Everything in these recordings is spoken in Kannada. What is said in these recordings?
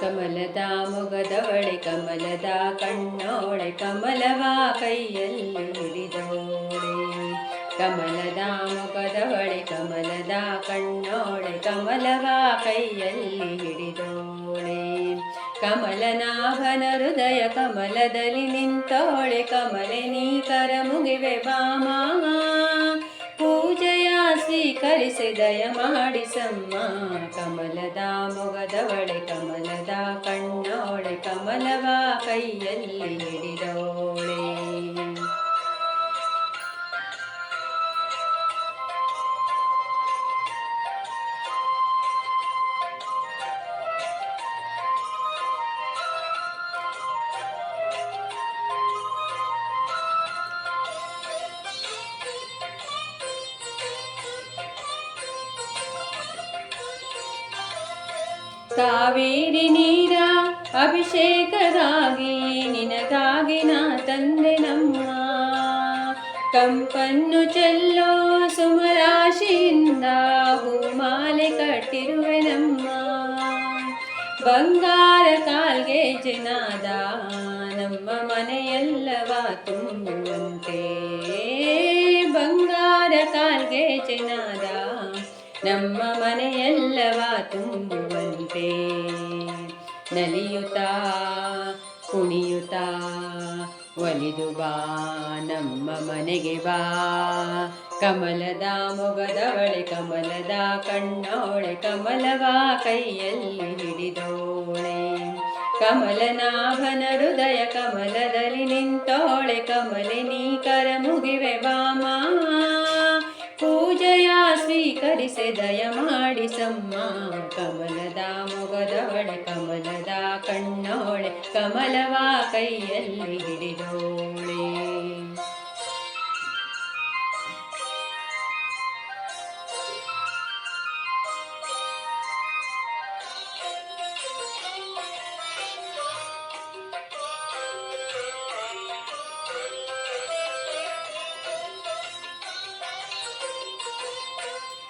ಕಮಲದ ಮೊಗದವಳೆ ಕಮಲದ ಕಣ್ಣೋಳೆ ಕಮಲವ ಕೈಯಲ್ಲಿ ಹಿಡಿದೋಳೆ. ಕಮಲದ ಮೊಗದವಳೆ ಕಮಲದ ಕಣ್ಣೋಳೆ ಕಮಲವ ಕೈಯಲ್ಲಿ ಹಿಡಿದೋಳೆ. ಕಮಲನಾಭನ ಹೃದಯ ಕಮಲದಲ್ಲಿ ನಿಂತೋಳೆ. ಕಮಲಿನಿ ಕರ ಮುಗಿವೆ ಬಾಮ ಪೂಜೆಯ ಸ್ವೀಕರಿಸಿ ದಯ ಮಾಡಿಸಮ್ಮ. ಕಮಲದ ಮೊಗದವಳೆ ಕಮಲದ ಕಣ್ಣೋಳೆ ಕಮಲವ ಕೈಯಲ್ಲಿ ಹಿಡಿದೋಳೆ. ಕಾವೇರಿ ನೀರ ಅಭಿಷೇಕಗಾಗಿ ನಿನಗಾಗಿ ನಾ ತಂದೆ ನಮ್ಮ. ಕಂಪನ್ನು ಚೆಲ್ಲೋ ಸುಮರಾಶಿಯಿಂದ ಹೂಮಾಲೆ ಕಟ್ಟಿರುವೆ ನಮ್ಮ. ಬಂಗಾರ ಕಾಲ್ಗೆ ಜನಾದ ನಮ್ಮ ಮನೆಯೆಲ್ಲವ ತುಂಬುವಂತೆ. ಬಂಗಾರ ಕಾಲ್ಗೆ ಜನಾದ ನಮ್ಮ ಮನೆಯೆಲ್ಲವ ತುಂಬುವಂತೆ. ನಲಿಯುತ್ತಾ ಕುಣಿಯುತ್ತಾ ಒಲಿದು ಬಾ ನಮ್ಮ ಮನೆಗೆ ಬಾ. ಕಮಲದ ಮೊಗದವಳೆ ಕಮಲದ ಕಣ್ಣೋಳೆ ಕಮಲವ ಕೈಯಲ್ಲಿ ಹಿಡಿದೋಳೆ. ಕಮಲನಾಭನ ಹೃದಯ ಕಮಲದಲ್ಲಿ ನಿಂತೋಳೆ. ಕಮಲಿನಿ ಕರ ಮುಗಿವೆ ಬಾಮ ಪೂಜೆಯ ಸ್ವೀಕರಿಸಿ ದಯ ಮಾಡಿಸಮ್ಮ. ಕಮಲದ ಮೊಗದವಳೆ ಕಮಲದ ಕಣ್ಣೋಳೆ ಕಮಲವ ಕೈಯಲ್ಲಿ ಹಿಡಿದೋಳೆ.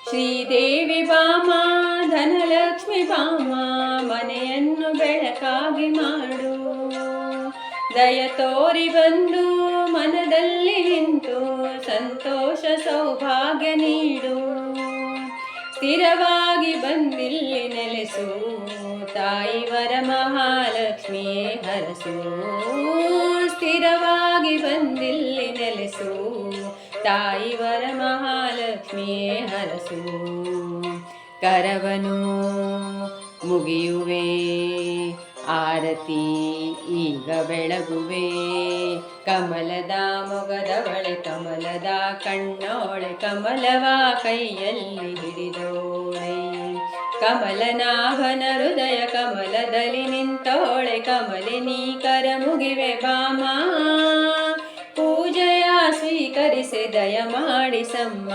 ಶ್ರೀದೇವಿ ಬಾಮ ಧನಲಕ್ಷ್ಮಿ ಬಾಮ ಮನೆಯನ್ನು ಬೆಳಕಾಗಿ ಮಾಡು. ದಯ ತೋರಿ ಬಂದು ಮನದಲ್ಲಿ ನಿಂತು ಸಂತೋಷ ಸೌಭಾಗ್ಯ ನೀಡು. ಸ್ಥಿರವಾಗಿ ಬಂದಿಲ್ಲಿ ನೆಲೆಸು ತಾಯಿ ವರ ಮಹಾಲಕ್ಷ್ಮಿಯೇ ಹರಸು. ಸ್ಥಿರವಾಗಿ ಬಂದಿಲ್ಲಿ ನೆಲೆಸು ತಾಯಿ ವರ ಮಹಾಲಕ್ಷ್ಮಿಯೇ ಹರಸು. ಕರವನು ಮುಗಿಯುವೆ ಆರತಿ ಈಗ ಬೆಳಗುವೆ. ಕಮಲದ ಮೊಗದವಳೆ ಕಮಲದ ಕಣ್ಣೋಳೆ ಕಮಲವ ಕೈಯಲ್ಲಿ ಹಿಡಿದೋಳೆ. ಕಮಲನಾಭನ ಹೃದಯ ಕಮಲದಲ್ಲಿ ನಿಂತೋಳೆ. ಕಮಲಿನಿ ಕರ ಮುಗಿವೆ ಬಾಮ ಪೂಜೆಯ ಸ್ವೀಕರಿಸಿ ದಯ ಮಾಡಿಸಮ್ಮ.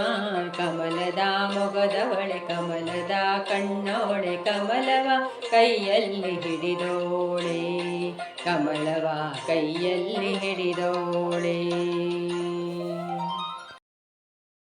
ಕಮಲದ ಮೊಗದವಳೆ ಕಮಲದ ಕಣ್ಣೋಳೆ ಕಮಲವ ಕೈಯಲ್ಲಿ ಹಿಡಿದೋಳೆ. ಕಮಲವ ಕೈಯಲ್ಲಿ ಹಿಡಿದೋಳೆ.